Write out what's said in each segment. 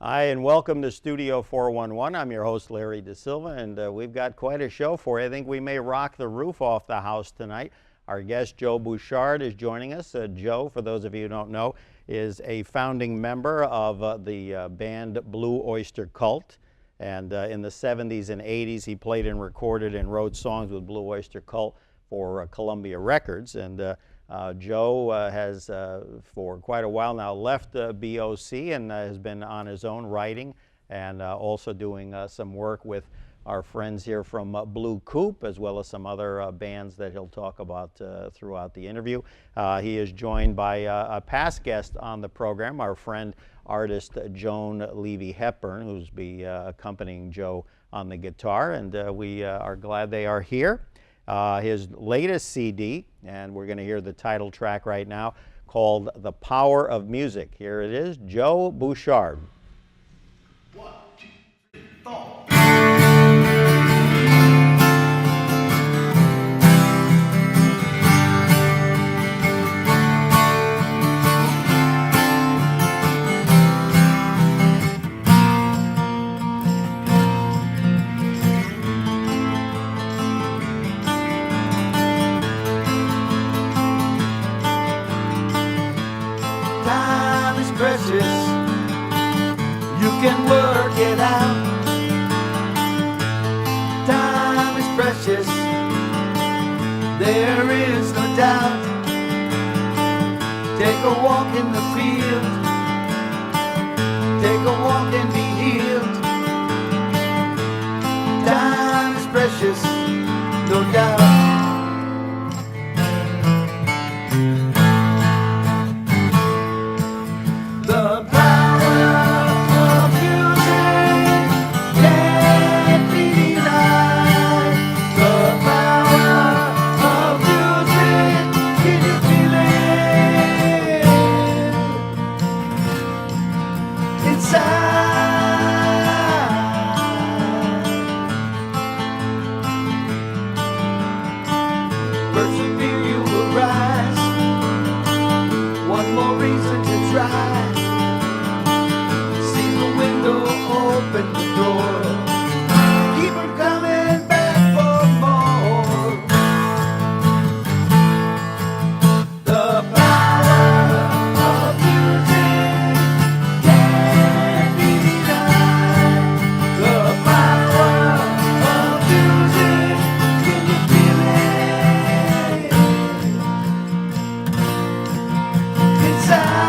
Hi, and welcome to Studio 411. I'm your host, Larry Dasilva, and we've got quite a show for you. I think we may rock the roof off the house tonight. Our guest, Joe Bouchard, is joining us. Joe, for those of you who don't know, is a founding member of the band Blue Oyster Cult. And in the 70s and 80s, he played and recorded and wrote songs with Blue Oyster Cult for Columbia Records. And Joe has, for quite a while now, left BOC and has been on his own writing and also doing some work with our friends here from Blue Coupe, as well as some other bands that he'll talk about throughout the interview. He is joined by a past guest on the program, our friend artist Joan Levy-Hepburn, who's be accompanying Joe on the guitar, and we are glad they are here. His latest CD, and we're going to hear the title track right now, called The Power of Music. Here it is, Joe Bouchard. 1, 2, 3, 4. Time is precious, you can work it out. Time is precious, there is no doubt. Take a walk in the field, take a walk and be healed. Time is precious, no doubt. The power of music can't be denied. The power of music, can you feel it inside? Persevere, you will rise. One more reason to try. Open the door, keep her coming back for more. The power of music can't be denied. The power of music, can you feel it inside?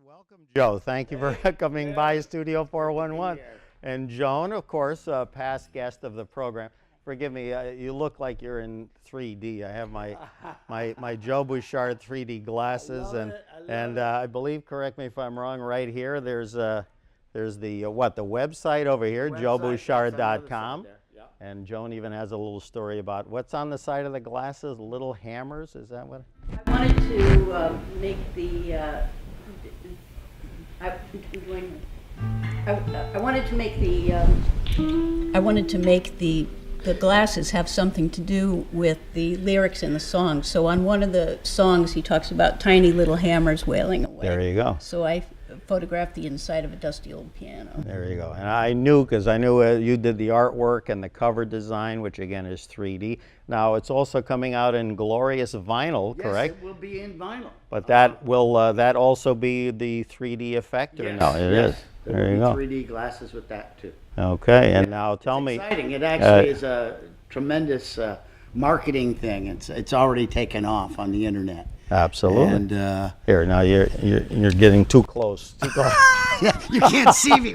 Welcome, Joe. Thank you for coming by Studio 411. And Joan, of course, past guest of the program. Forgive me, you look like you're in 3D. I have my Joe Bouchard 3D glasses, and I believe, correct me if I'm wrong, right here there's the website over here, joebouchard.com. And Joan even has a little story about what's on the side of the glasses, little hammers. Is that what? I wanted to make the I wanted to make the the glasses have something to do with the lyrics in the song. So on one of the songs, he talks about tiny little hammers wailing away. There you go. So I photographed the inside of a dusty old piano. There you go. And I knew, because I knew you did the artwork and the cover design, which again is 3D. Now it's also coming out in glorious vinyl, correct? Yes, it will be in vinyl. But that will that also be the 3D effect, or no? It is. There you go. 3D glasses with that too. Okay, and now tell me. Exciting! It actually is a tremendous marketing thing. It's already taken off on the internet. Absolutely. And here, now you're getting too close. Too close. you can't see me.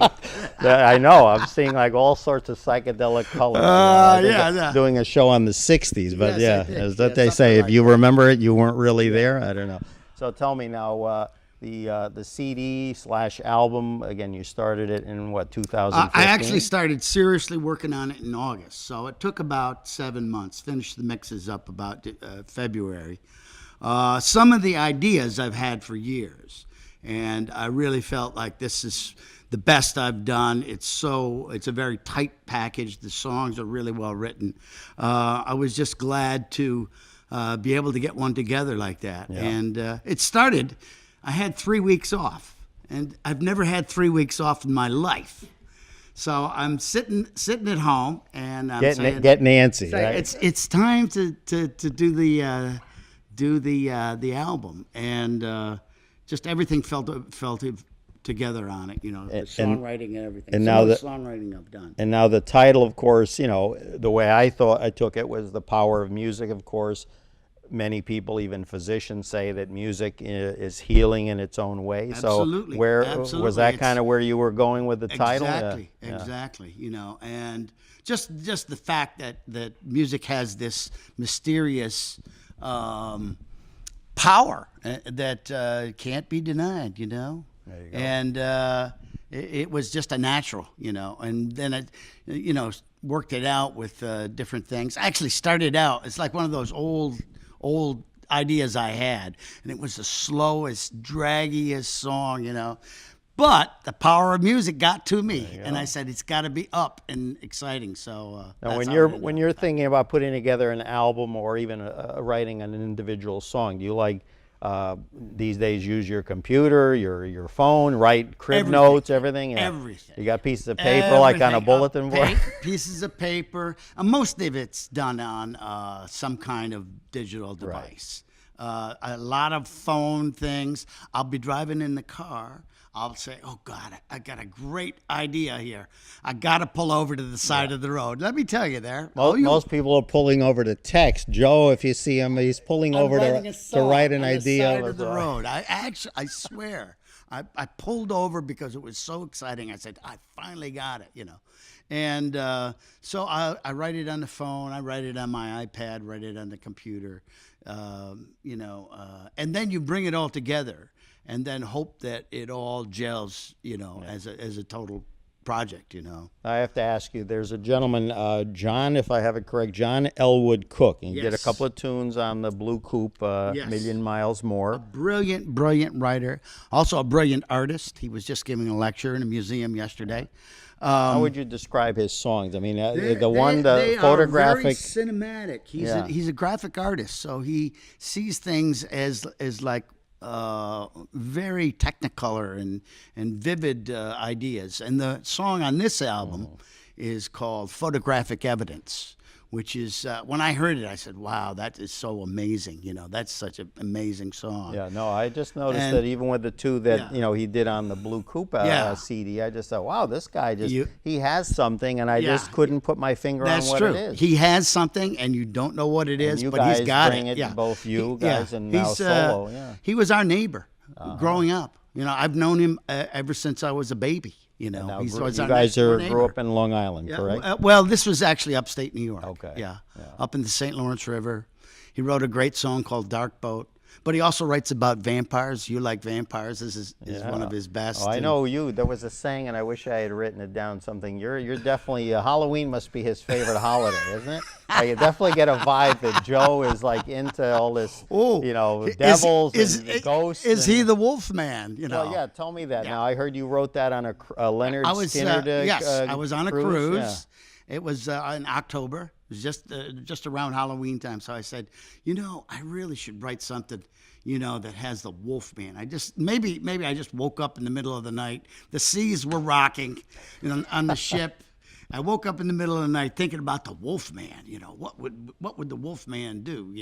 I know. I'm seeing like all sorts of psychedelic colors. Yeah. Doing a show on the '60s, but Yes, yeah, I did. as that Yeah, they say, something if like you that. remember it, you weren't really there. I don't know. So tell me now, the CD/album again. You started it in what, 2015? I actually started seriously working on it in August, so it took about 7 months. Finished the mixes up about February. Some of the ideas I've had for years, and I really felt like this is the best I've done. It's a very tight package. The songs are really well written. I was just glad to be able to get one together like that. Yeah. And it started, I had 3 weeks off, and I've never had 3 weeks off in my life. So I'm sitting at home, and I'm saying, get Nancy. Right? it's time to do the album, and just everything felt together on it, the songwriting and everything. and Some now of the that- songwriting I've done. And now the title, of course, the way I took it was The Power of Music, of course. Many people, even physicians, say that music is healing in its own way. Absolutely. So where Absolutely. was that kind of where you were going with the title? Exactly, Yeah. exactly. And just the fact that music has this mysterious power that can't be denied. There you go. And it was just a natural, and then it, worked it out with different things. I actually started out, it's like one of those old ideas I had, and it was the slowest, draggiest song, but the power of music got to me, and I said it's got to be up and exciting. So Now, that's when how you're I ended when up. you're thinking about putting together an album or even writing an individual song, do you like these days use your computer, your phone, write crib Everything. notes, everything? Yeah. Everything. You got pieces of paper like on a Everything. bulletin board? Pieces of paper. Most of it's done on some kind of digital device. A lot of phone things. I'll be driving in the car. I'll say, oh, God, I got a great idea here. I got to pull over to the side of the road. Let me tell you there. Most people are pulling over to text. Joe, if you see him, he's pulling I'm over writing a to song write an on the idea. side of the road. I swear, I pulled over because it was so exciting. I said, I finally got it, And so I write it on the phone. I write it on my iPad. Write it on the computer. And then you bring it all together, and then hope that it all gels, as a total project, I have to ask you, there's a gentleman, John, if I have it correct, John Elwood Cook. And he did a Yes. couple of tunes on the Blue Coupe, Yes. Million Miles More. Brilliant writer. Also a brilliant artist. He was just giving a lecture in a museum yesterday. How would you describe his songs? I mean, They the are photographic. very cinematic. He's a graphic artist, so he sees things as like very technicolor and vivid ideas. And the song on this album is called Photographic Evidence, which is, when I heard it, I said, wow, that is so amazing. That's such an amazing song. Yeah, no, I just noticed And- that even with the two that, Yeah. he did on the Blue Coupe Yeah. CD, I just thought, wow, this guy You- he has something, and I Yeah. just couldn't put my finger That's on what true. it is. He has something, and you don't know what it is, you but guys he's got bring it, Yeah. both you guys and now He's, solo, yeah. He was our neighbor growing up. I've known him ever since I was a baby. Now, He's you was our guys next-door grew neighbor. up in Long Island, Yeah, correct? well, this was actually upstate New York. Okay. Yeah. Yeah. Up in the St. Lawrence River. He wrote a great song called Dark Boat. But he also writes about vampires. You Like Vampires is one of his best. Oh, I and- know you. There was a saying, and I wish I had written it down. Something. You're definitely Halloween must be his favorite holiday, isn't it? I definitely get a vibe that Joe is like into all this. Devils and ghosts. Is he the wolf man? Well, yeah. Tell me that. Now I heard you wrote that on a Leonard I was Skinner. yes, I was on a cruise. Yeah. It was in October, was just around Halloween time. So I said, I really should write something, that has the Wolfman. Maybe I just woke up in the middle of the night. The seas were rocking, on the ship. I woke up in the middle of the night thinking about the Wolfman. What would the Wolfman do?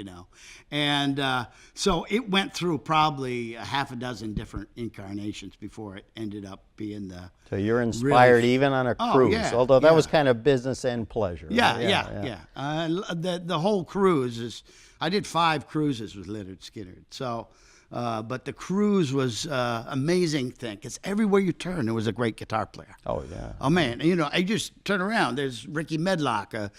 And so it went through probably a half a dozen different incarnations before it ended up being the. So you're inspired even on a cruise, although that was kind of business and pleasure. Yeah. The whole cruise is. I did 5 cruises with Lynyrd Skynyrd. So. But the cruise was amazing thing because everywhere you turn there was a great guitar player. Oh yeah. Oh man, I just turn around. There's Ricky Medlock of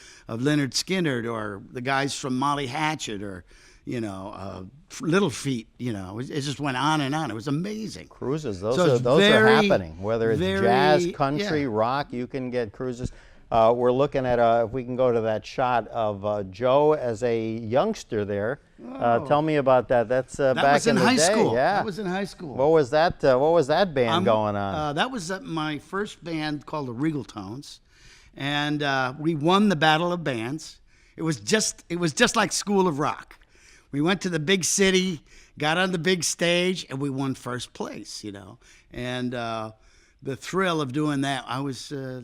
Lynyrd Skynyrd, or the guys from Molly Hatchet, or Little Feat. It just went on and on. It was amazing. Cruises, those are happening. Whether it's jazz, country, rock, you can get cruises. We're looking at if we can go to that shot of Joe as a youngster there. Tell me about that. That's back in the day. High school. Yeah. That was in high school. What was that? What was that band going on? That was my first band called the Regal Tones, and we won the Battle of Bands. It was just like School of Rock. We went to the big city, got on the big stage, and we won first place. And the thrill of doing that, I was I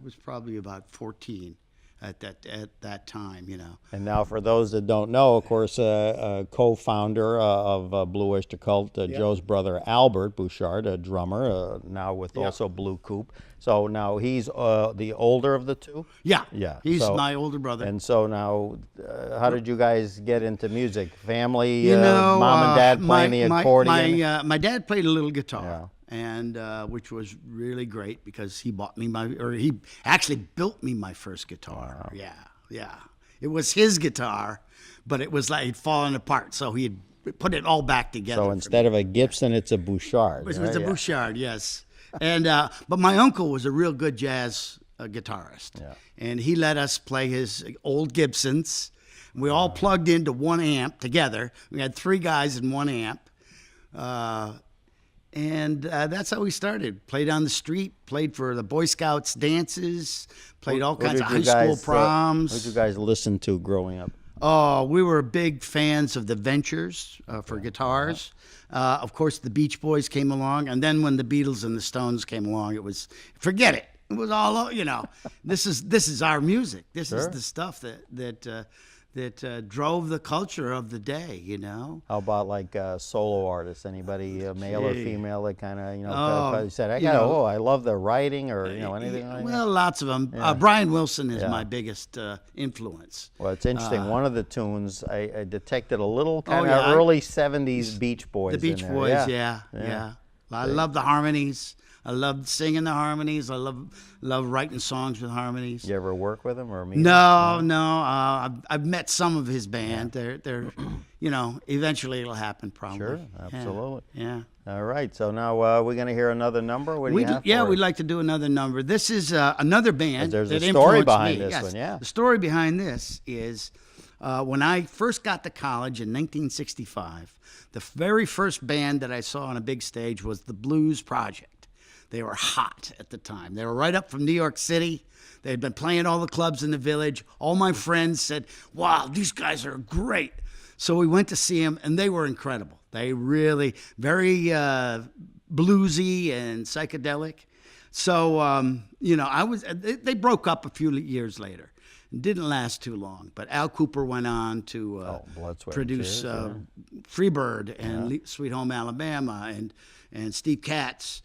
was probably about 14 at that time, And now, for those that don't know, of course, co-founder of Blue Oyster Cult, Joe's brother Albert Bouchard, a drummer, now with also Blue Coupe. So now he's the older of the two? Yeah. Yeah. He's my older brother. And so now, how did you guys get into music? Family, mom and dad playing the accordion? My dad played a little guitar. Yeah. And which was really great because he he actually built me my first guitar. Wow. Yeah. It was his guitar, but it was like he'd fallen apart, so he'd put it all back together. So instead of a Gibson, it's a Bouchard. It was a Bouchard, yes. And but my uncle was a real good jazz guitarist, and he let us play his old Gibsons. We all plugged into one amp together. We had 3 guys in one amp. And that's how we started. Played on the street, played for the Boy Scouts dances, played all kinds of high school proms. What did you guys listen to growing up? Oh, we were big fans of the Ventures for guitars. Of course, the Beach Boys came along. And then when the Beatles and the Stones came along, it was, forget it. It was all, this is our music. This is the stuff that drove the culture of the day, How about like solo artists? Anybody, male or female, that kind of, said, I love the writing, or, anything like that? Well, lots of them. Brian Wilson is my biggest influence. Well, it's interesting. One of the tunes, I detected a little kind of early 70s Beach Boys. The Beach Boys, yeah. I love the harmonies. I loved singing the harmonies. I love writing songs with harmonies. You ever work with him or meet him? No. I've met some of his band. They're eventually it'll happen probably. Sure, absolutely. Yeah. All right. So now we're going to hear another number. What do you have? Yeah, we'd like to do another number. This is another band. There's that a story behind me. this one. Yeah. The story behind this is when I first got to college in 1965. The very first band that I saw on a big stage was the Blues Project. They were hot at the time. They were right up from New York City. They had been playing all the clubs in the village. All my friends said, wow, these guys are great. So we went to see them, and they were incredible. They really, very bluesy and psychedelic. So, they broke up a few years later. It didn't last too long. But Al Cooper went on to produce Freebird and Sweet Home Alabama, and Steve Katz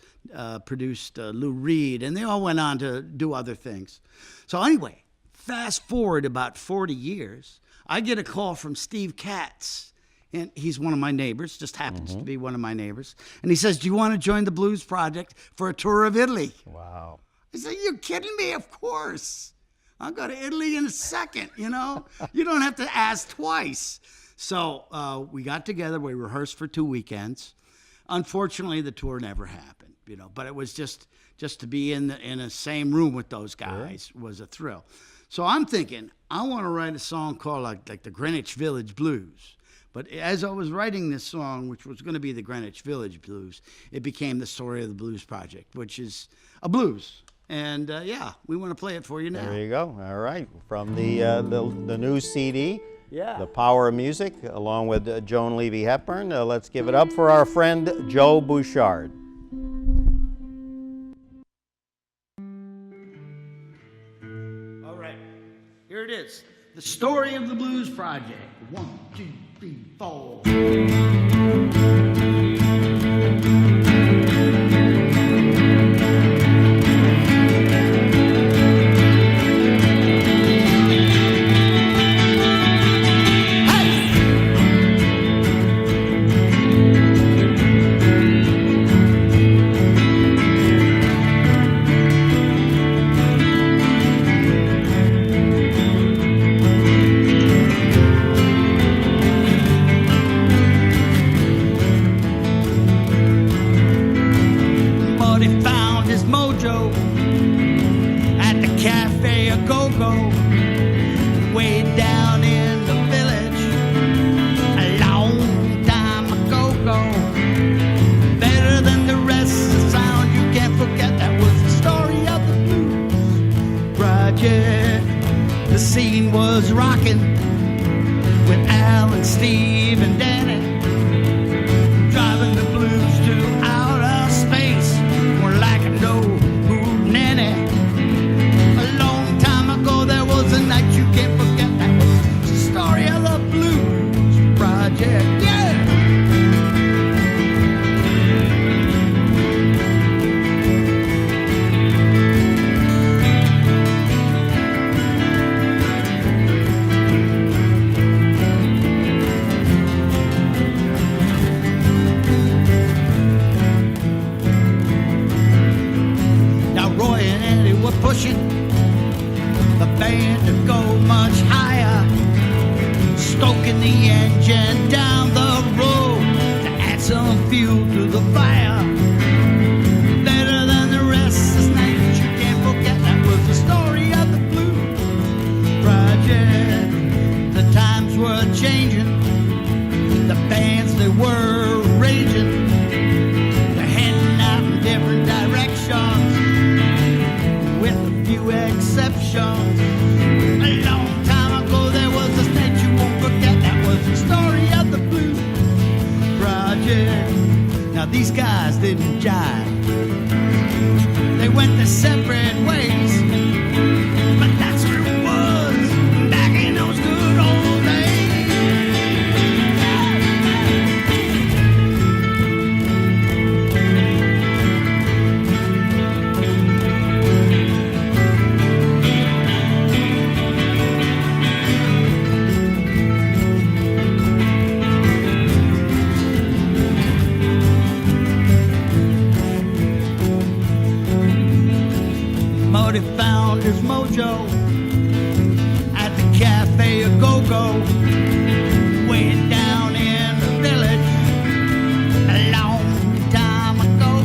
produced Lou Reed, and they all went on to do other things. So anyway, fast forward about 40 years, I get a call from Steve Katz, and he's one of my neighbors, just happens to be one of my neighbors, and he says, do you want to join the Blues Project for a tour of Italy? Wow. I said, you're kidding me? Of course. I'll go to Italy in a second, You don't have to ask twice. So we got together, we rehearsed for 2 weekends. Unfortunately, the tour never happened, but it was just to be in the same room with those guys was a thrill. So I'm thinking, I want to write a song called like the Greenwich Village Blues. But as I was writing this song, which was going to be the Greenwich Village Blues, it became the Story of the Blues Project, which is a blues. And yeah, we want to play it for you now. There you go. All right, from the new CD, Yeah. The Power of Music, along with Joan Levy Hepburn. Let's give it up for our friend Joe Bouchard. All right, here it is. The Story of the Blues Project. 1, 2, 3, 4. The scene was rocking with Al and Steve and Danny, driving the blues to outer space. More like a no nanny. A long time ago there was a night you can't forget. That was the story of the Blues Project. Yeah. Pushing the band to go much higher, stoking the engine down the road to add some fuel to the fire. Better than the rest this night, you can't forget. That was the story of the Blues Project. The times were changing, the bands they were raging, they're heading out in different directions, with a few exceptions. A long time ago there was a state you won't forget. That was the story of the Blues Project. Now these guys didn't jive, they went their separate ways, but that's what it was back in those good old days. He found his mojo at the Cafe A Go-Go, way down in the village, a long time ago.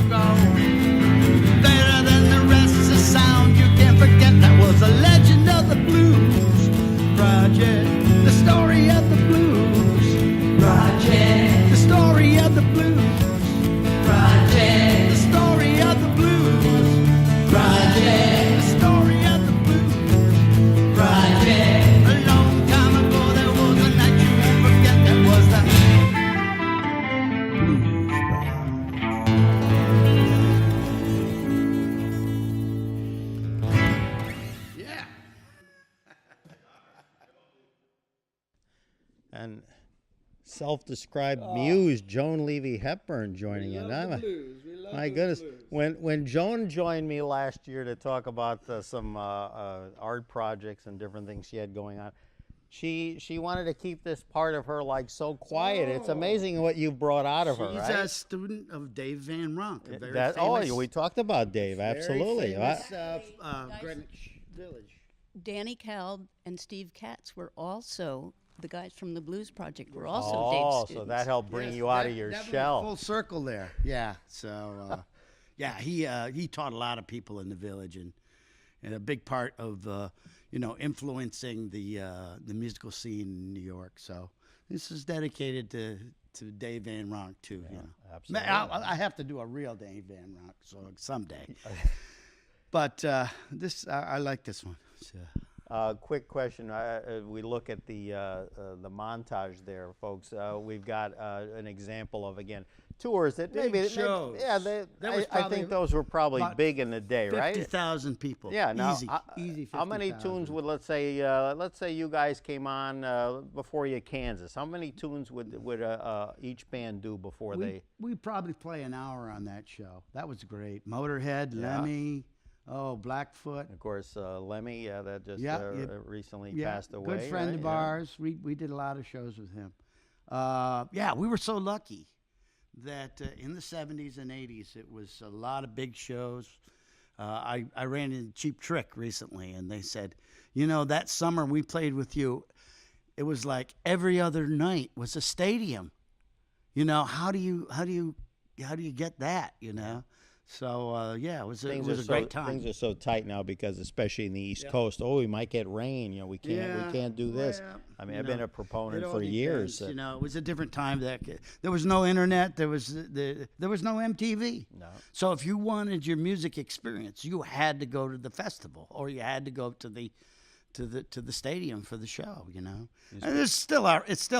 Better than the rest of the sound you can't forget. That was a legend of the Blues Project. The story of the Blues Project. The story of the Blues Project. The story of the Blues Project. And self-described muse Joan Levy Hepburn joining in. My goodness, when Joan joined me last year to talk about some art projects and different things she had going on, she wanted to keep this part of her like so quiet. It's amazing what you've brought out of her, right? She's a student of Dave Van Ronk, a very famous, we talked about Dave, absolutely. Very famous, Greenwich Village. Danny Cald and Steve Katz were also the guys from the Blues Project. Were also Dave's students. So that helped bring you out of your shell. Full circle there. Yeah. So, yeah, he taught a lot of people in the village, and a big part of influencing the musical scene in New York. So this is dedicated to Dave Van Ronk too. Absolutely. I have to do a real Dave Van Ronk song someday. But I like this one. So. Quick question. We look at the montage there, folks. We've got an example of, again, tours that maybe shows. I think those were probably big in the day, right? 50,000 people. Yeah. Now, easy. How many tunes would, let's say you guys came on before you Kansas? How many tunes would each band do before they? We probably play an hour on that show. That was great. Motorhead, Lemmy. Oh, Blackfoot. Of course, Lemmy, that just recently passed away. Good friend of ours. We did a lot of shows with him. We were so lucky that in the 70s and 80s, it was a lot of big shows. I ran into Cheap Trick recently, and they said, that summer we played with you, it was like every other night was a stadium. How do you get that? So it was a great time. Things are so tight now because, especially in the East Coast, we might get rain. We can't do this. Well, I mean, I've been a proponent for years. It was a different time. There was no internet. There was no MTV. No. So if you wanted your music experience, you had to go to the festival, or you had to go to the stadium for the show. And it's still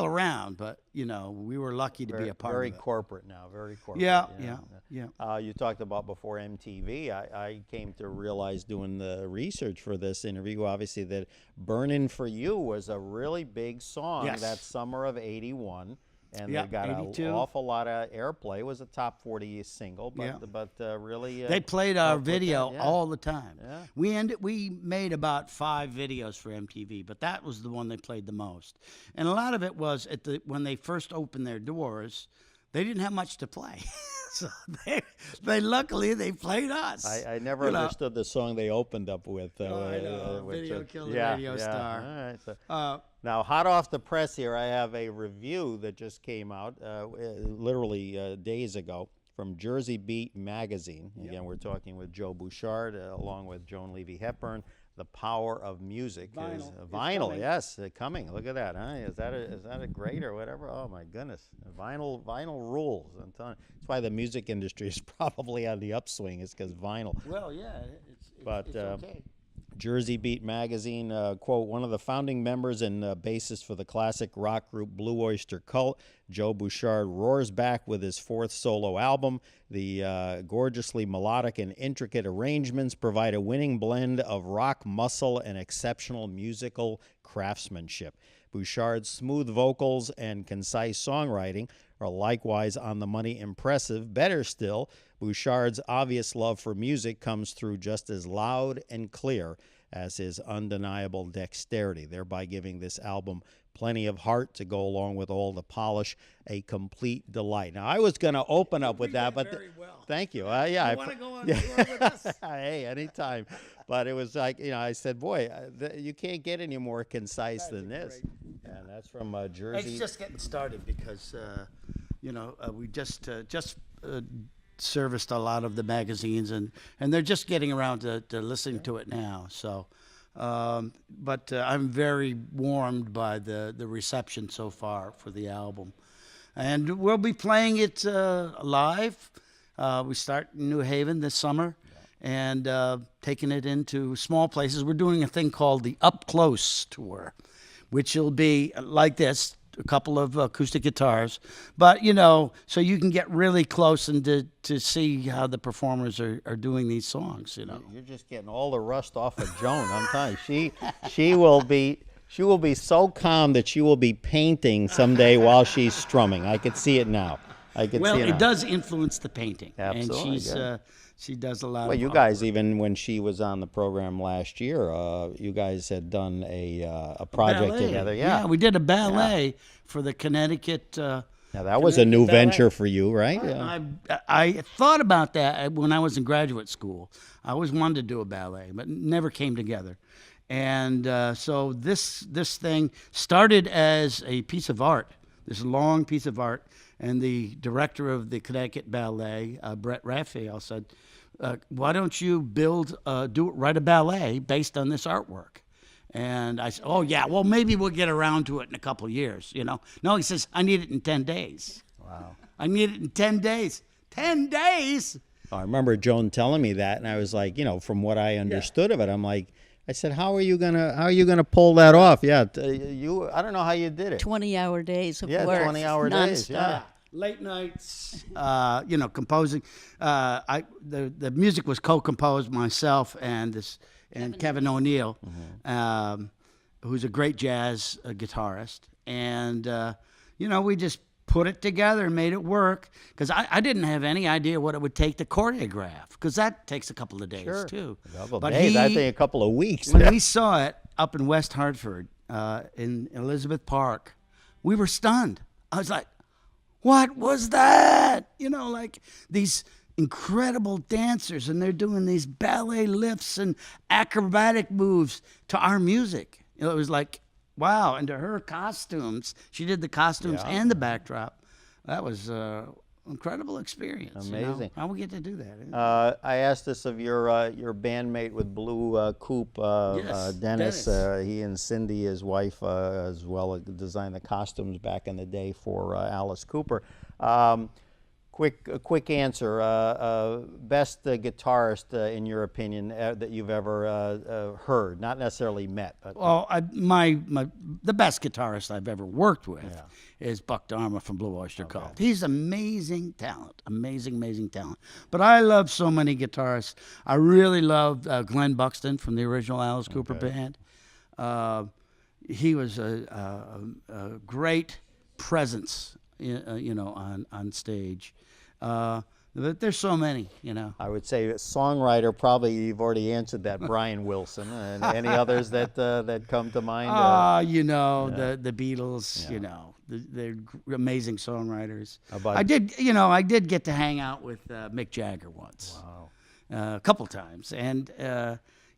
around, but we were lucky to be a part of it. Very corporate now, very corporate. Yeah. You talked about before MTV. I came to realize doing the research for this interview, obviously, that "Burnin' for You" was a really big song that summer of '81. And they got an awful lot of airplay. It was a top 40 single, but really they played our video all the time. Yeah. We made about 5 videos for MTV, but that was the one they played the most. And a lot of it was when they first opened their doors, they didn't have much to play. So luckily they played us. I never understood the song they opened up with. Video Killed the Radio Star. All right, so. Now, hot off the press here, I have a review that just came out literally days ago from Jersey Beat magazine. Again, we're talking with Joe Bouchard along with Joan Levy Hepburn. The Power of Music. Vinyl, yes, coming. Look at that, huh? Is that a great or whatever? Oh my goodness, vinyl rules. I'm telling you. That's why the music industry is probably on the upswing. Is because vinyl. Well, yeah, it's okay. Jersey Beat magazine, quote, one of the founding members and bassist for the classic rock group Blue Oyster Cult, Joe Bouchard roars back with his 4th solo album. The gorgeously melodic and intricate arrangements provide a winning blend of rock muscle and exceptional musical craftsmanship. Bouchard's smooth vocals and concise songwriting are likewise on the money impressive. Better still, Bouchard's obvious love for music comes through just as loud and clear as his undeniable dexterity, thereby giving this album plenty of heart to go along with all the polish, a complete delight. Now, I was going to open up with that, but thank you. You want to go on tour with us? Hey, anytime. But it was like, I said, boy, you can't get any more concise than this. And that's from Jersey. It's just getting started because, we just serviced a lot of the magazines, and they're just getting around to listening to it now. So, but I'm very warmed by the reception so far for the album. And we'll be playing it live. We start in New Haven this summer and taking it into small places. We're doing a thing called the Up Close Tour, which will be like this, a couple of acoustic guitars, but so you can get really close and to see how the performers are doing these songs. You're just getting all the rust off of Joan. I'm telling you, she will be so calm that she will be painting someday while she's strumming. I could see it now. It does influence the painting. Absolutely. And she does a lot. Well, you guys, even when she was on the program last year, you guys had done a project together. Yeah, we did a ballet for the Connecticut. Now that was a new venture for you, right? I thought about that when I was in graduate school. I always wanted to do a ballet, but never came together. And so this thing started as a piece of art, this long piece of art. And the director of the Connecticut Ballet, Brett Raphael, said, why don't you write a ballet based on this artwork? And I said, oh, yeah, well, maybe we'll get around to it in a couple of years, No, he says, I need it in 10 days. Wow. I need it in 10 days. 10 days? I remember Joan telling me that, and I was like, from what I understood of it, I'm like, I said, how are you gonna pull that off? Yeah, I don't know how you did it. 20-hour days of Yeah, work. 20-hour days. nonstop. Yeah. Late nights, composing. The music was co-composed myself and Kevin O'Neill, who's a great jazz guitarist, and we just put it together and made it work, because I didn't have any idea what it would take to choreograph, because that takes a couple of days too. A couple of But days, I think a couple of weeks. When we saw it up in West Hartford, in Elizabeth Park, we were stunned. I was like, what was that? Like these incredible dancers, and they're doing these ballet lifts and acrobatic moves to our music. It was like, wow. And to her costumes, she did the costumes and the backdrop. That was incredible experience. Amazing. How we get to do that? I asked this of your bandmate with Blue Coupe, Yes, Dennis. Dennis. He and Cindy, his wife, as well, designed the costumes back in the day for Alice Cooper. Quick answer. Best guitarist, in your opinion, that you've ever heard, not necessarily met. But Well, the best guitarist I've ever worked with is Buck Dharma from Blue Oyster Cult. He's amazing talent, amazing talent. But I love so many guitarists. I really loved Glenn Buxton from the original Alice Cooper band. He was a great presence, on stage. But there's so many, I would say songwriter, probably you've already answered that, Brian Wilson. And any others that come to mind? The Beatles, they're amazing songwriters. About- I did get to hang out with Mick Jagger once. Wow. A couple times. And,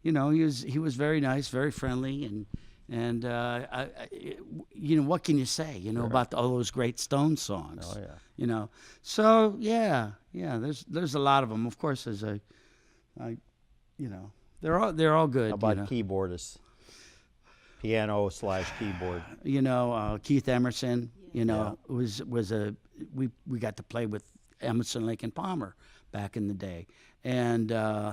he was very nice, very friendly, and what can you say, about all those great Stones songs? Oh, yeah. So there's a lot of them. Of course, they're all good. How about keyboardists? Piano / keyboard. Keith Emerson. We got to play with Emerson, Lake and Palmer back in the day, and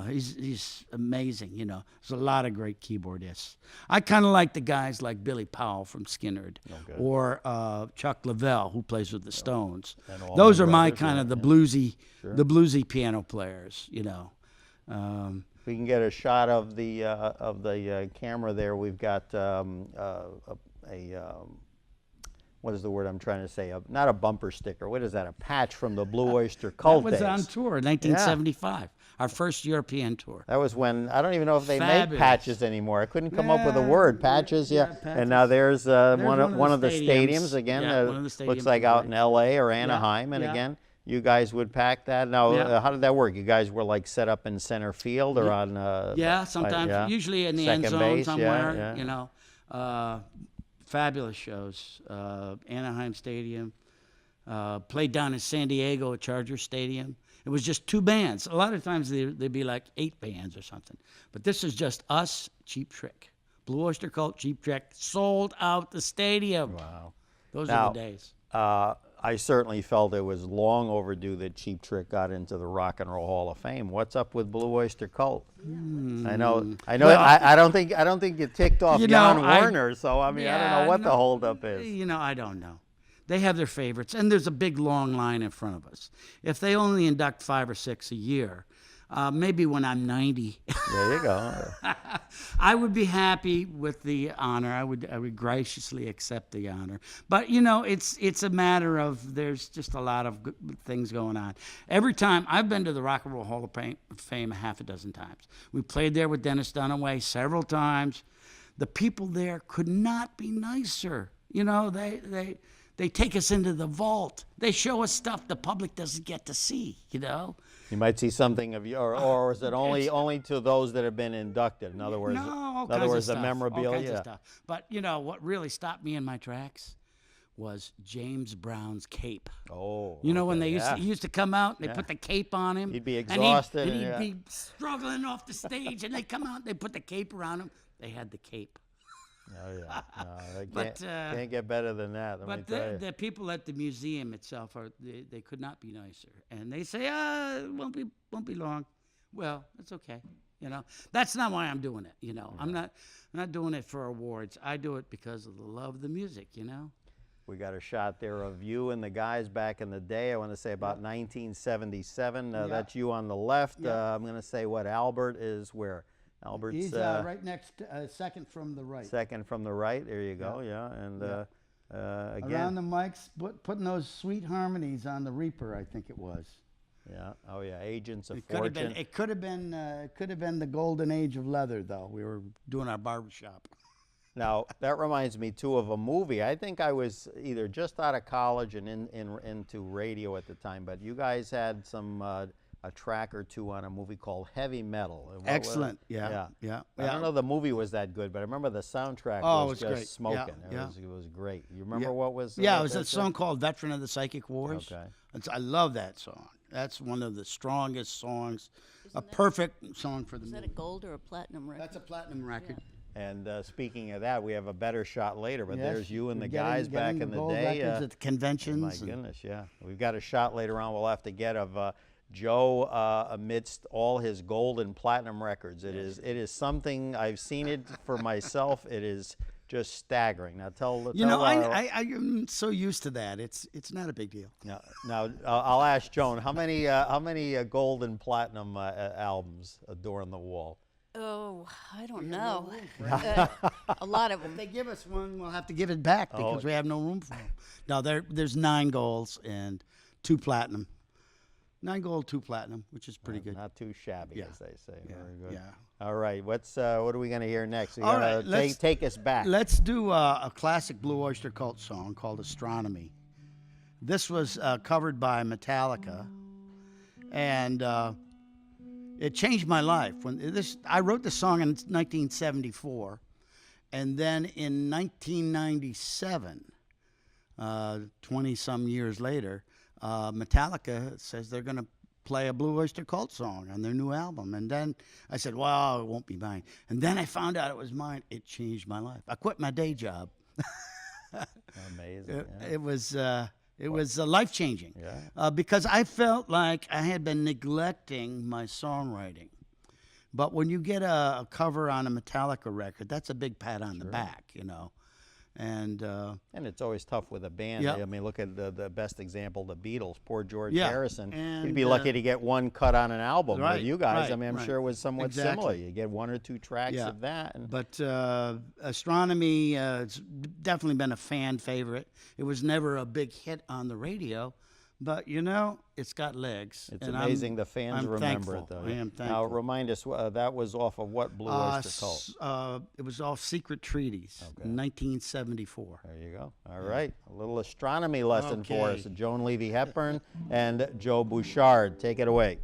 he's amazing. There's a lot of great keyboardists. I kind of like the guys like Billy Powell from Skynyrd, or Chuck Leavell, who plays with the Stones. Those are my kind of the bluesy piano players. If we can get a shot of the camera there, we've got what is the word I'm trying to say? Not a bumper sticker. What is that? A patch from the Blue Oyster Cult That was days. on tour in 1975, our first European tour. That was when, I don't even know if they make Fabulous. patches anymore. I couldn't come up with a word. Patches, yeah. patches. And now there's one of the stadiums again. Yeah, one of the looks stadiums like in out in LA. L.A. or Anaheim. And yeah. again, you guys would pack that. Now, Yeah. how did that work? You guys were like set up in center field or on? Sometimes, usually in the Second end zone base, somewhere. yeah. Fabulous shows. Anaheim Stadium. Played down in San Diego at Charger Stadium. It was just two bands. A lot of times there'd be like 8 bands or something. But this is just us, Cheap Trick. Blue Oyster Cult, Cheap Trick, sold out the stadium. Wow. Those Now, are the days. I certainly felt it was long overdue that Cheap Trick got into the Rock and Roll Hall of Fame. What's up with Blue Oyster Cult? I know. Well, I don't think you ticked off Jan Warner. So I mean, I don't know what the holdup is. I don't know. They have their favorites, and there's a big long line in front of us. If they only induct 5 or 6 a year, maybe when I'm 90. There you go. I would be happy with the honor. I would graciously accept the honor. But it's a matter of there's just a lot of things going on. Every time I've been to the Rock and Roll Hall of Fame half a dozen times. We played there with Dennis Dunaway several times. The people there could not be nicer. They take us into the vault. They show us stuff the public doesn't get to see. You might see something of your, or is it only to those that have been inducted? In other words, all the kinds of memorabilia. All kinds of stuff. But what really stopped me in my tracks was James Brown's cape. Oh, when they okay, used to come out, and they put the cape on him. He'd be exhausted, and he'd yeah. be struggling off the stage, and they come out, and they put the cape around him. They had the cape. Oh yeah, no, But, can't get better than that. Let me But tell you. the people at the museum itself they could not be nicer, and they say, it won't be long. Well, it's okay. That's not why I'm doing it. I'm not doing it for awards. I do it because of the love of the music. We got a shot there of you and the guys back in the day. I want to say about 1977. That's you on the left. I'm going to say what Albert is where. Albert's He's right next, second from the right. Second from the right. There you go. Yeah, and again around the mics, putting those sweet harmonies on the Reaper. I think it was. Yeah. Oh yeah. Agents of It could have been the golden age of leather, though. We were doing our barbershop. Now that reminds me too of a movie. I think I was either just out of college and into radio at the time, but you guys had some. A track or two on a movie called Heavy Metal. Excellent. Yeah. I don't know the movie was that good, but I remember the soundtrack was just great. smoking. Yeah. It was great. You remember what was? Yeah, it was a song called "Veteran of the Psychic Wars." Okay. I love that song. That's one of the strongest songs. Perfect song for the movie. Is that a gold or a platinum record? That's a platinum record. And speaking of that, we have a better shot later, but Yes, there's you and the getting- guys back getting in the gold day. records at the conventions. My goodness, yeah. We've got a shot later on we'll have to get of Joe amidst all his gold and platinum records. It is something, I've seen it for myself. It is just staggering. Now tell I'm so used to that. It's not a big deal. Now I'll ask Joan, how many gold and platinum albums adorn the wall? Oh, I don't know. A lot of them. If they give us one, we'll have to give it back because we have no room for them. No, there's 9 golds and 2 platinum. 9 gold, 2 platinum, which is pretty good. Not too shabby, as they say. Very good. Yeah. All right, what are we going to hear next? All right, take us back. Let's do a classic Blue Oyster Cult song called Astronomy. This was covered by Metallica, and it changed my life. I wrote the song in 1974, and then in 1997, 20-some years later, Metallica says they're going to play a Blue Oyster Cult song on their new album. And then I said, well, it won't be mine. And then I found out it was mine. It changed my life. I quit my day job. Amazing. It was life-changing because I felt like I had been neglecting my songwriting. But when you get a cover on a Metallica record, that's a big pat on the back, And it's always tough with a band. Yep. I mean, look at the best example, the Beatles. Poor George Yeah. Harrison. And, He'd be lucky to get one cut on an album. Right, With you guys, right, I mean, I'm right. sure it was somewhat Exactly. similar. You get 1 or 2 tracks of that. And But Astronomy, it's definitely been a fan favorite. It was never a big hit on the radio, but it's got legs. it's and amazing the fans I'm remember thankful. it, though. I am Now, thankful. remind us, that was off of what Blue Oyster Cult? It was off Secret Treaties in 1974. There you go. All right. A little astronomy lesson for us. Okay. Joan Levy Hepburn and Joe Bouchard. Take it away.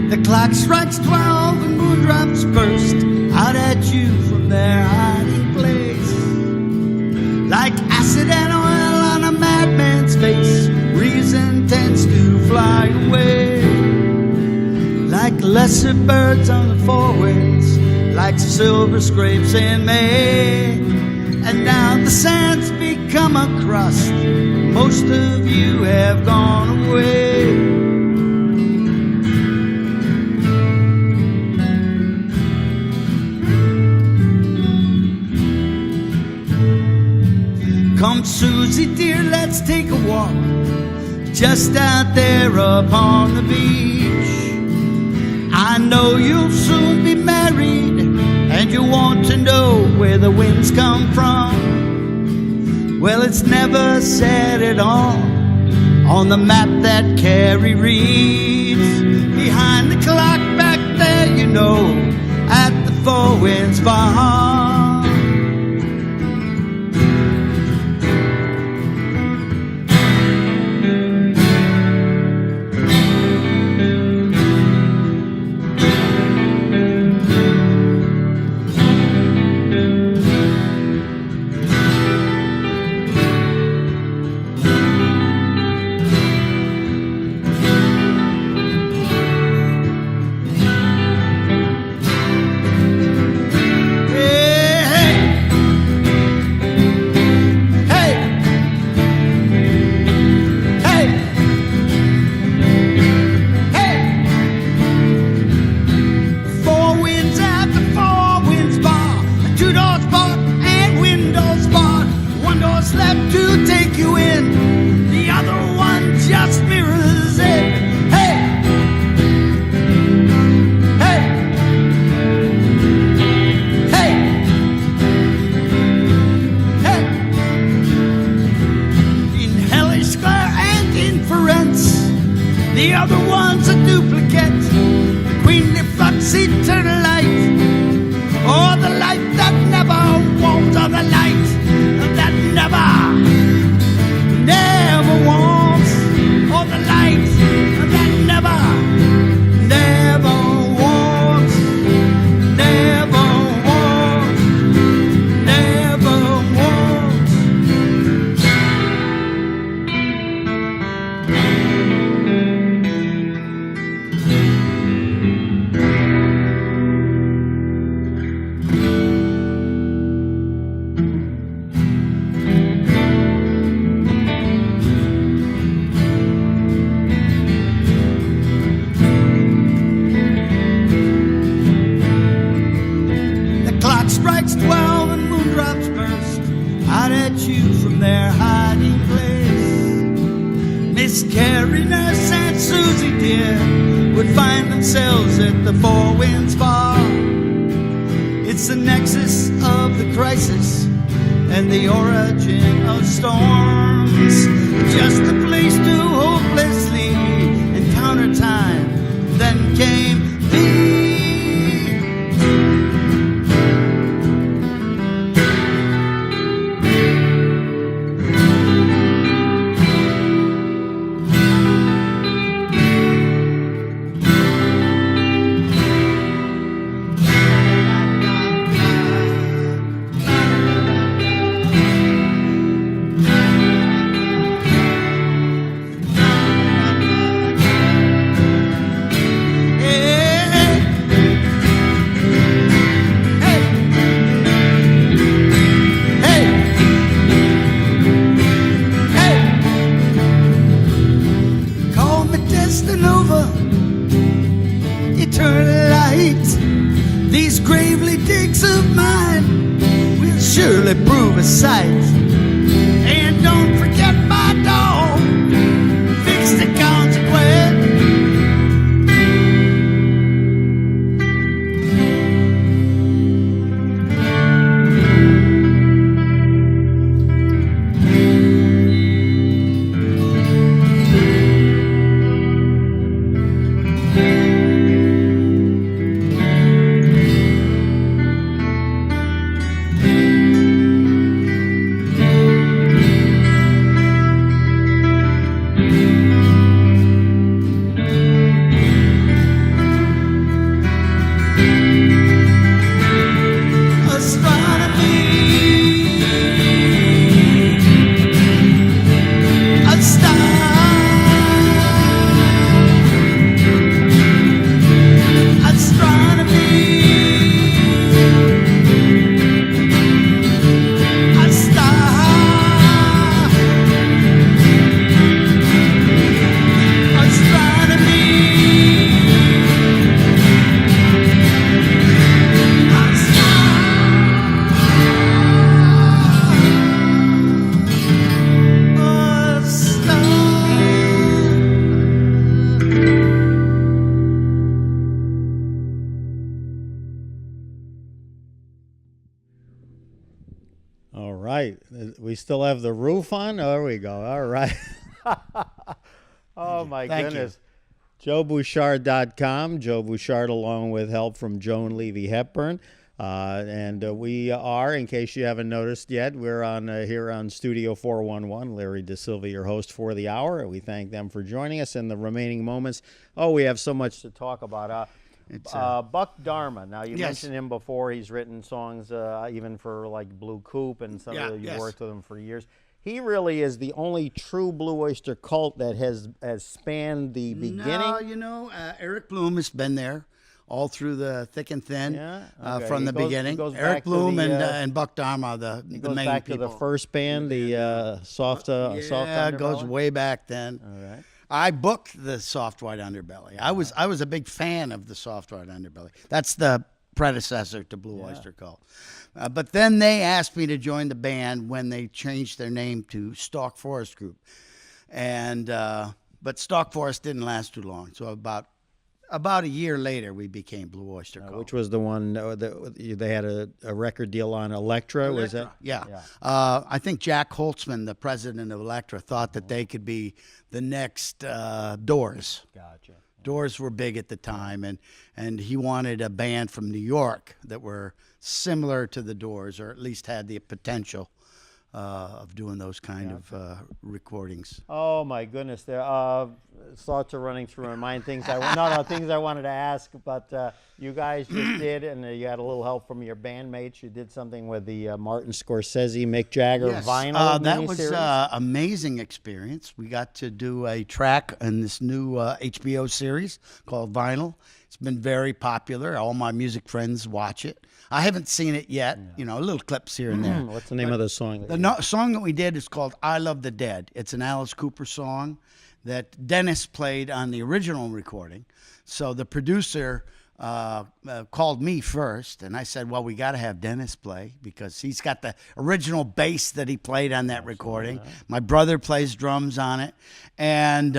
The clock strikes 12 and moon drops burst out at you from their hiding place. Like acid and oil on a madman's face, reason tends to fly away. Like lesser birds on the forewinds, like silver scrapes in May. And now the sands become a crust, most of you have gone away. Come, Susie dear, let's take a walk just out there upon the beach. I know you'll soon be married, and you want to know where the winds come from. Well, it's never said at all, on the map that Carrie reads. Behind the clock back there, you know, at the Four Winds Bar. The other one's a duplicate. The queenly flux eternal light, or the light that never wants, or the light that never wants, or the light that never wants, never wants, never wants. Strikes 12 and moondrops burst out at you from their hiding place. Miss Carrie, Nurse, and Susie dear would find themselves at the Four Winds Bar. It's the nexus of the crisis and the origin of storms. Just the place to hopelessly encounter time. Then came the eternal light. These gravely digs of mine will surely prove a sight. And don't forget my dog, fix the consequence. All right. We still have the roof on? There we go. All right. Oh, my Thank you. goodness. JoeBouchard.com. Joe Bouchard, along with help from Joan Levy Hepburn. We are, in case you haven't noticed yet, we're on here on Studio 411. Larry Dasilva, your host for the hour. We thank them for joining us in the remaining moments. Oh, we have so much to talk about. Buck Dharma. Now, you mentioned him before. He's written songs even for like Blue Coupe and some of you've worked with him for years. He really is the only true Blue Oyster Cult that has spanned the beginning. No, Eric Bloom has been there all through the thick and thin from the beginning. Eric Bloom and Buck Dharma, the main people. Goes back to the first band, the Soft Underbelly. It goes way back then. All right. I booked the Soft White Underbelly. I was a big fan of the Soft White Underbelly. That's the predecessor to Blue Oyster Cult. But then they asked me to join the band when they changed their name to Stalk Forest Group. And but Stalk Forest didn't last too long. So about a year later, we became Blue Oyster Cult. Which was the one that they had a record deal on Elektra, was that? Yeah. I think Jack Holtzman, the president of Elektra, thought that they could be the next Doors. Gotcha. Doors were big at the time, and he wanted a band from New York that were similar to the Doors, or at least had the potential of doing those kind of recordings. Oh my goodness! There thoughts are running through my mind. Things I wanted to ask, but you guys just did, and you had a little help from your bandmates. You did something with the Martin Scorsese, Mick Jagger vinyl. That was an amazing experience. We got to do a track in this new HBO series called Vinyl. It's been very popular. All my music friends watch it. I haven't seen it yet. Little clips here and there. What's the name of the song? The song that we did is called I Love the Dead. It's an Alice Cooper song that Dennis played on the original recording. So the producer called me first, and I said, well, we got to have Dennis play because he's got the original bass that he played on that recording. My brother plays drums on it, and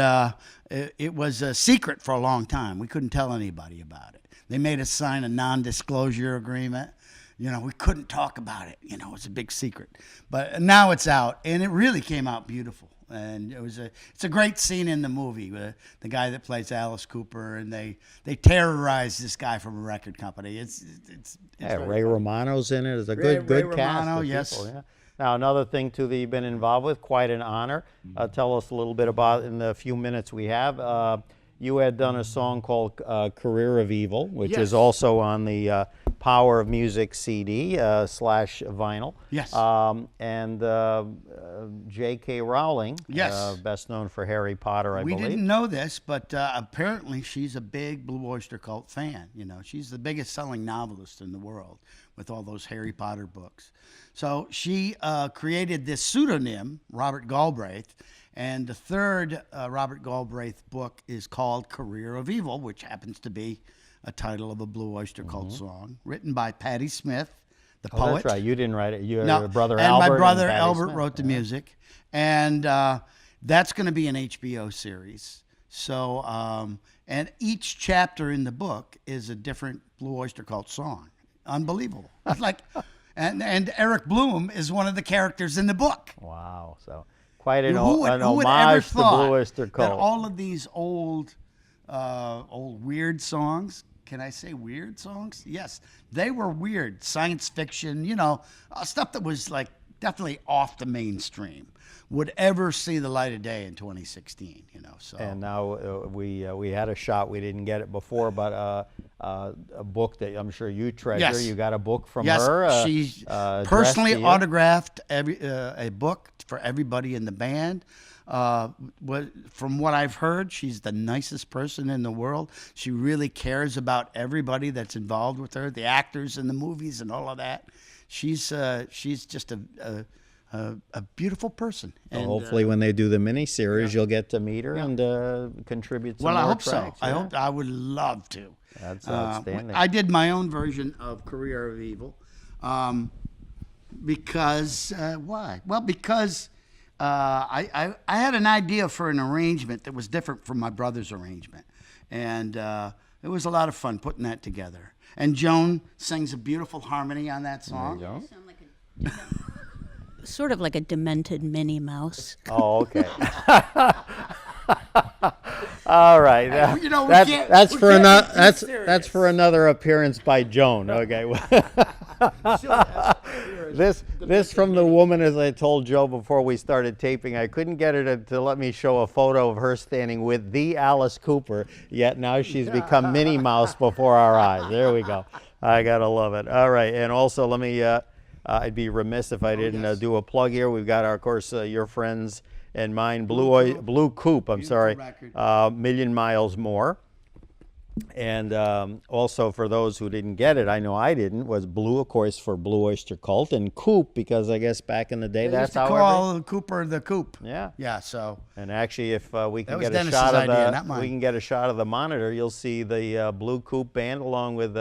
it was a secret for a long time. We couldn't tell anybody about it. They made us sign a non-disclosure agreement. We couldn't talk about it. It's a big secret. But now it's out, and it really came out beautiful. And it's a great scene in the movie with the guy that plays Alice Cooper, and they terrorize this guy from a record company. It's Ray Romano's in it. It's a good cast. Romano, of yes. People, yeah. Now, another thing, too, that you've been involved with, quite an honor. Tell us a little bit about, in the few minutes we have, you had done a song called Career of Evil, which is also on the Power of Music CD / vinyl. Yes. And J.K. Rowling, best known for Harry Potter, I believe. We didn't know this, but apparently she's a big Blue Oyster Cult fan. She's the biggest selling novelist in the world with all those Harry Potter books. So she created this pseudonym, Robert Galbraith, and the third Robert Galbraith book is called Career of Evil, which happens to be a title of a Blue Oyster Cult song, written by Patti Smith, the poet. That's right. You didn't write it. Your brother and Albert. My brother and Albert Smith. wrote the music. And that's going to be an HBO series. So, and each chapter in the book is a different Blue Oyster Cult song. Unbelievable. And Eric Bloom is one of the characters in the book. Wow. So quite an Who would ever homage to thought Blue Oyster Cult. that all of these old weird songs, can I say weird songs? Yes, they were weird. Science fiction, stuff that was like definitely off the mainstream, would ever see the light of day in 2016. So. And now we had a shot. We didn't get it before, but a book that I'm sure you treasure. Yes. You got a book from yes, her. She addressed personally to you. autographed a book for everybody in the band. From what I've heard, she's the nicest person in the world. She really cares about everybody that's involved with her, the actors in the movies and all of that. She's just a beautiful person. So And, hopefully, when they do the miniseries, you'll get to meet her and contribute some well, more I hope tracks. so. Yeah? I would love to. That's outstanding. I did my own version of Career of Evil. Because why? Well, because I had an idea for an arrangement that was different from my brother's arrangement, and it was a lot of fun putting that together. And Joan sings a beautiful harmony on that song. There you go. Sound like sort of like a demented Minnie Mouse. Oh, okay. All right. You know, we That's can't- that's we for can't another be too that's serious. for another appearance by Joan. Okay. This from the woman, as I told Joe before we started taping. I couldn't get her to let me show a photo of her standing with the Alice Cooper, yet now she's become Minnie Mouse before our eyes. There we go. I gotta love it. All right, and also let me. I'd be remiss if I didn't do a plug here. We've got, of course, your friends and mine, Blue Coupe. I'm sorry, Million Miles More. And also for those who didn't get it, I know I didn't, was Blue, of course, for Blue Oyster Cult, and Coupe, because I guess back in the day They that's used to how call Cooper the Coupe. Yeah. Yeah, so. And actually, if we can was get a Dennis's shot of idea, not mine. we can get a shot of the monitor, you'll see the Blue Coupe band along with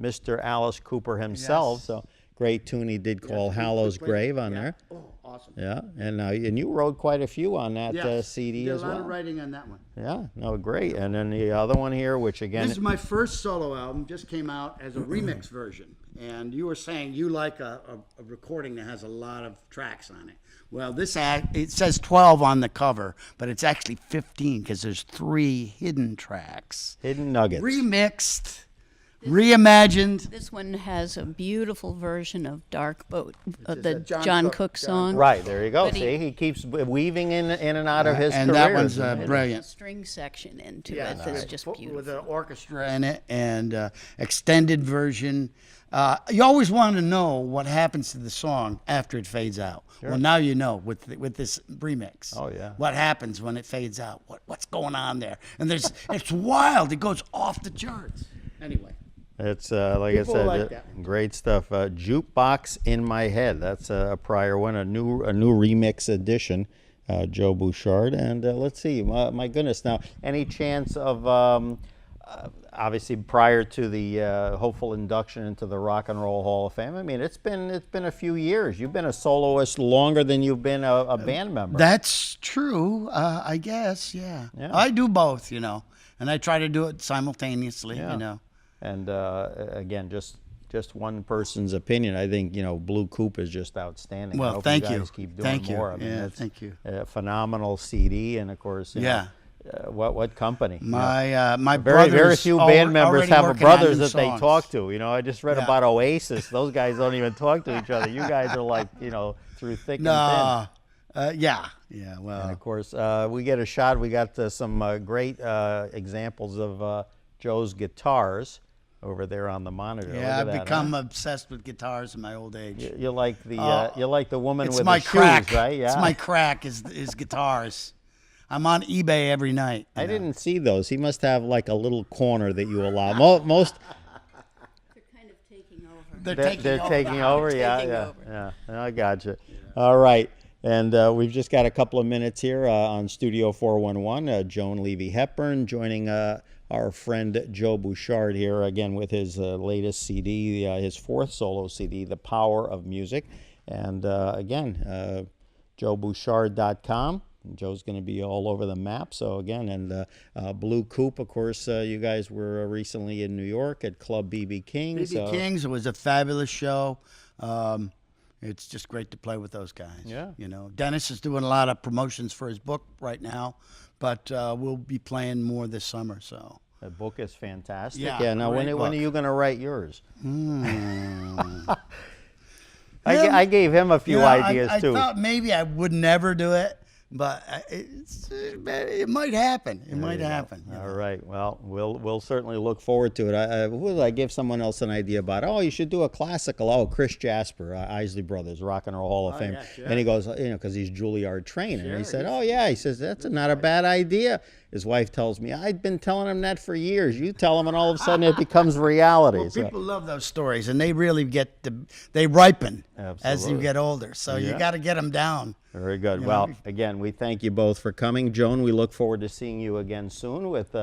Mr. Alice Cooper himself. Yes. So great tune he did call Hallow's Grave on there. Oh, awesome. Yeah, and you wrote quite a few on that CD did as a lot well. of writing on that one. Yeah, no, great. And then the other one here, which again, This is my first solo album, just came out as a remix version. And you were saying you like a recording that has a lot of tracks on it. Well, it says 12 on the cover, but it's actually 15 because there's 3 hidden tracks. hidden nuggets. Remixed, reimagined. This one has a beautiful version of Dark Boat, the John John Cook- Cook John song. Right, there you go. But See, he keeps weaving in and out of his And career. that one's The brilliant. string section into it that's just beautiful. With an orchestra in it and extended version. You always want to know what happens to the song after it fades out. Well, now you know with this remix. Oh, yeah. What happens when it fades out? What's going on there? And it's wild. It goes off the charts. Anyway. It's like People I said, like that. great stuff. Jukebox in My Head. That's a prior one, a new remix edition. Joe Bouchard, and let's see. My goodness, now any chance of obviously prior to the hopeful induction into the Rock and Roll Hall of Fame? I mean, it's been a few years. You've been a soloist longer than you've been a band member. That's true, I guess, yeah. I do both, and I try to do it simultaneously, And again, just one person's opinion. I think Blue Coupe is just outstanding. Well, I hope thank you you. guys keep doing Thank you. more. I mean, Yeah, it's thank you. a phenomenal CD, and of course, what company? My Very brothers few band members already have working brothers on new that they songs. talk to. I just read Yeah. about Oasis. Those guys don't even talk to each other. You guys are like, through thick and thin. No, yeah, And well, of course, we get a shot. We got some great examples of Joe's guitars over there on the monitor. Look yeah, at I've that, become huh? obsessed with guitars in my old age. You like the woman It's with my the crack, shoes, right? Yeah. It's my crack is guitars. I'm on eBay every night. I didn't see those. He must have like a little corner that you allow. Most They're kind of taking over. They're taking over. Yeah, taking yeah, over. yeah. I gotcha. All right. And we've just got a couple of minutes here on Studio 411. Joan Levy Hepburn joining our friend Joe Bouchard here again with his latest CD, his 4th solo CD, The Power of Music. And again, joebouchard.com. Joe's going to be all over the map. So again, and Blue Coupe, of course, you guys were recently in New York at Club B.B. King. BB King's, it was a fabulous show. It's just great to play with those guys. Yeah. Dennis is doing a lot of promotions for his book right now, but we'll be playing more this summer. So The book is fantastic. Yeah, Now, when great are you book. going to write yours? I gave him a few ideas I too. thought maybe I would never do it, but it might happen. It might happen. All right. Well, we'll certainly look forward to it. Who did I give someone else an idea about? Oh, you should do a classical. Oh, Chris Jasper, Isley Brothers, Rock and Roll Hall of Fame. yeah, sure. And he goes, because he's Juilliard trained. And he said, oh, yeah. He says, that's not a bad idea. His wife tells me, I've been telling him that for years. You tell him, and all of a sudden it becomes reality. Well, So- people love those stories, and they really they ripen as you Absolutely. get older. So you got to get them down. Very good. Well, again, we thank you both for coming. Joan, we look forward to seeing you again soon with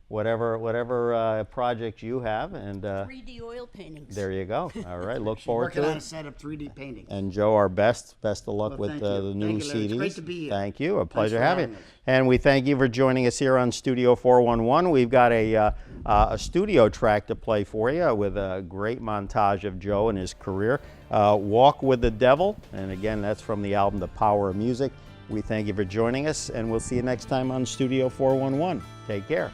whatever project you have. And 3D oil paintings. there you go. All right. Look forward Working to on a it. set of 3D paintings. And Joe, our best of luck Well, with thank the you. new Thank you, Larry. CDs. It's great to be here. Thank you. A pleasure for having having you. us. And we thank you for joining us here on Studio 411. We've got a studio track to play for you with a great montage of Joe and his career. Walk with the Devil. And again, that's from the album The Power of Music. We thank you for joining us, and we'll see you next time on Studio 411. Take care.